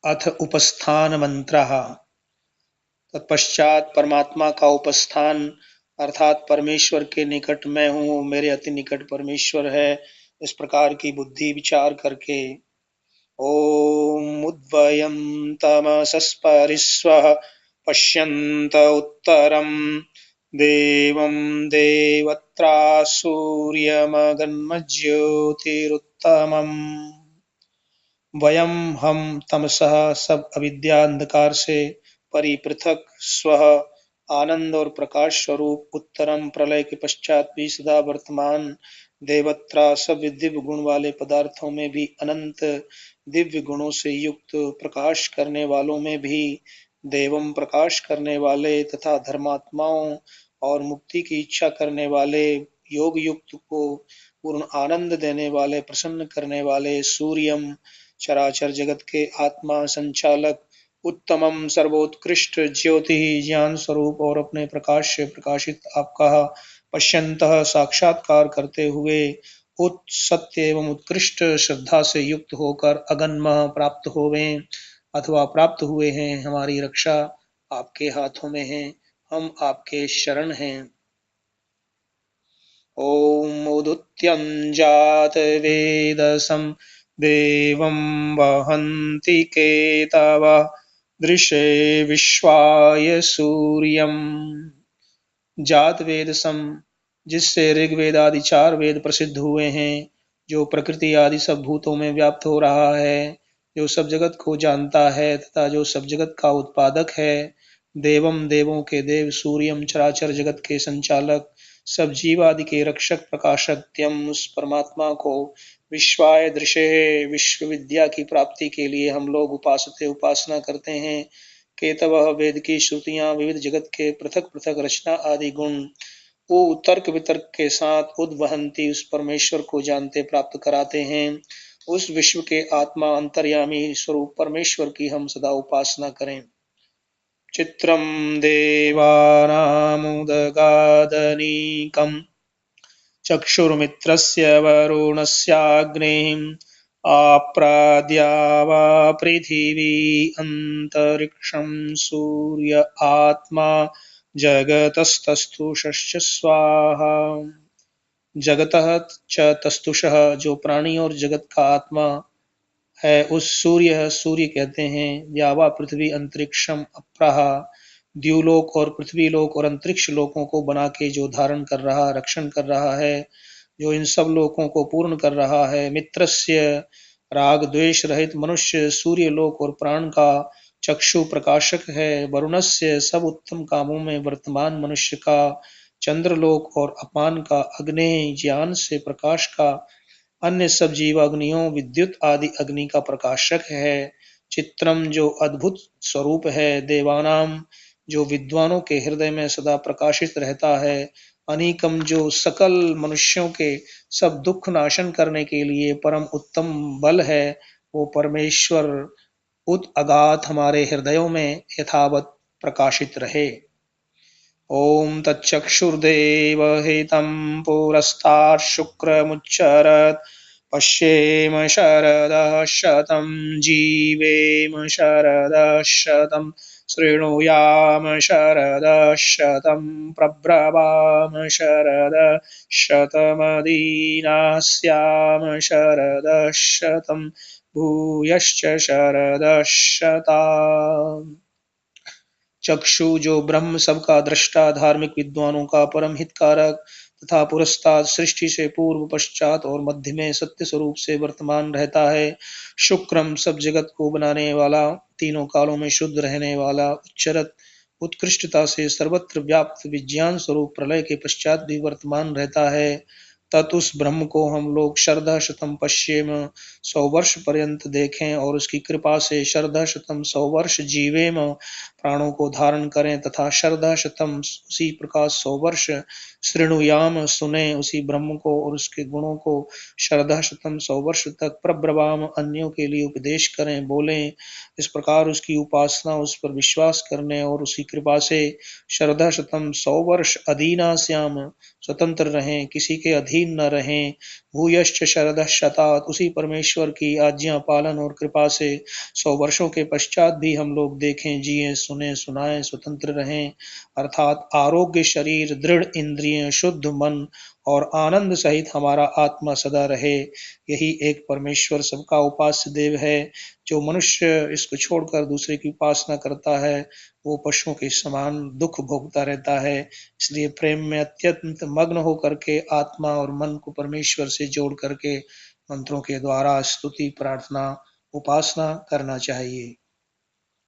अथ उपस्थान मंत्रः। तत्पश्चात परमात्मा का उपस्थान अर्थात परमेश्वर के निकट मैं हूँ, मेरे अति निकट परमेश्वर है, इस प्रकार की बुद्धि विचार करके ओम उद्वयं तमसस्परिस्वः पश्यन्त उत्तरं देवं देवत्रा सूर्यमगन्मज्योतिरुत्तमम्। वयम हम तमसः सब अविद्या अंधकार से परिपृथक स्वः आनंद और प्रकाश स्वरूप उत्तरम प्रलय के पश्चात भी सदा वर्तमान देवत्रा सब दिव्य गुण वाले पदार्थों में भी अनंत दिव्य गुणों से युक्त प्रकाश करने वालों में भी देवम प्रकाश करने वाले तथा धर्मात्माओं और मुक्ति की इच्छा करने वाले योग युक्त को पूर्ण आनंद देने वाले प्रसन्न करने वाले सूर्यम चराचर जगत के आत्मा संचालक उत्तमम सर्वोत्कृष्ट ज्योति ज्ञान स्वरूप और अपने प्रकाश से प्रकाशित आपका पश्यन्तः साक्षात्कार करते हुए उत सत्य एवं उत्कृष्ट श्रद्धा से युक्त होकर अगन्म प्राप्त होवें अथवा प्राप्त हुए हैं। हमारी रक्षा आपके हाथों में है, हम आपके शरण हैं। ओम उदुत्यञ्जात वेदसं देवं वहन्ति केतवः दृशे विश्वाय सूर्यम्। जात वेद सम, जिससे ऋग्वेद आदि 4 वेद प्रसिद्ध हुए हैं, जो प्रकृति आदि सब भूतों में व्याप्त हो रहा है, जो सब जगत को जानता है तथा जो सब जगत का उत्पादक है। देवम देवों के देव, सूर्यम चराचर जगत के संचालक, सब जीव आदि के रक्षक प्रकाशक त्यम उस परमात्मा को विश्वाय दृशे विश्व विद्या की प्राप्ति के लिए हम लोग उपासते उपासना करते हैं। केतवः वेद की श्रुतियां विविध जगत के पृथक पृथक रचना आदि गुण वो तर्क वितर्क के साथ उद्वहंती उस परमेश्वर को जानते प्राप्त कराते हैं। उस विश्व के आत्मा अंतर्यामी स्वरूप परमेश्वर की हम सदा उपासना करें। चित्रम देवानामुदगादनीकम् चक्षुर्मित्रस्य वरुणस्याग्निम् आप्राद्यावा पृथिवी अंतरिक्षं सूर्य आत्मा जगतस्तस्तुषश्च स्वाहा। जगतः च तस्तुषः, जो प्राणी और जगत का आत्मा है उस सूर्य, सूर्य कहते हैं। व्यावा पृथ्वी अंतरिक्षम अप्राह, द्युलोक और पृथ्वी लोक और अंतरिक्ष लोकों को बना के जो धारण कर रहा, रक्षण कर रहा है, जो इन सब लोकों को पूर्ण कर रहा है। मित्रस्य, राग द्वेष रहित मनुष्य सूर्य लोक और प्राण का चक्षु प्रकाशक है। वरुणस्य, सब उत्तम कामों में वर्तमान मनुष्य का। चंद्रलोक और अपान का अग्नि, ज्ञान से प्रकाश का अन्य सब जीव अग्नियों विद्युत आदि अग्नि का प्रकाशक है। चित्रम, जो अद्भुत स्वरूप है। देवानाम, जो विद्वानों के हृदय में सदा प्रकाशित रहता है। अनीकम, जो सकल मनुष्यों के सब दुख नाशन करने के लिए परम उत्तम बल है, वो परमेश्वर उत अगाध हमारे हृदयों में यथावत प्रकाशित रहे। ओम तच्चक्षुर्देवहितं पुरस्तात् शुक्रमुच्चरत् पश्येम शरदः शतं जीवेम शरदः शतं शृणुयाम शरदः शतं प्रब्रवाम शरदः शतमदीनास्याम शरदः शतं भूयश्च शरदः शताम्। चक्षु, जो ब्रह्म सबका दृष्टा, धार्मिक विद्वानों का परम हितकारक तथा पुरस्ताद सृष्टि से पूर्व पश्चात और मध्य में सत्य स्वरूप से वर्तमान रहता है। शुक्रम, सब जगत को बनाने वाला, तीनों कालों में शुद्ध रहने वाला, उच्चरत उत्कृष्टता से सर्वत्र व्याप्त विज्ञान स्वरूप प्रलय के पश्चात भी वर्तमान रहता है। तत् उस ब्रह्म को हम लोग शरदा शतम पश्येम, 100 वर्ष पर्यंत देखें और उसकी कृपा से शरदा शतम 100 वर्ष जीवेम प्राणों को धारण करें तथा श्रद्धा शतम उसी प्रकार 100 वर्ष शृणुयाम सुने उसी ब्रह्म को और उसके गुणों को श्रद्धा शतम 100 वर्ष तक प्रब्रवाम अन्यों के लिए उपदेश करें बोलें। इस प्रकार उसकी उपासना उस पर विश्वास करने और उसकी कृपा से श्रद्धा शतम 100 वर्ष अधीना श्याम स्वतंत्र रहें, किसी के अधीन न रहें। भूयश्च शरदः शतात उसी परमेश्वर की आज्ञा पालन और कृपा से 100 वर्षों के पश्चात भी हम लोग देखें, जिए, सुने, सुनाएं, स्वतंत्र रहें। अर्थात आरोग्य शरीर, दृढ़ इंद्रिय, शुद्ध मन और आनंद सहित हमारा आत्मा सदा रहे। यही एक परमेश्वर सबका उपास्य देव है। जो मनुष्य इसको छोड़कर दूसरे की उपासना करता है वो पशुओं के समान दुख भोगता रहता है। इसलिए प्रेम में अत्यंत मग्न होकर के आत्मा और मन को परमेश्वर से जोड़ करके मंत्रों के द्वारा स्तुति, प्रार्थना, उपासना करना चाहिए।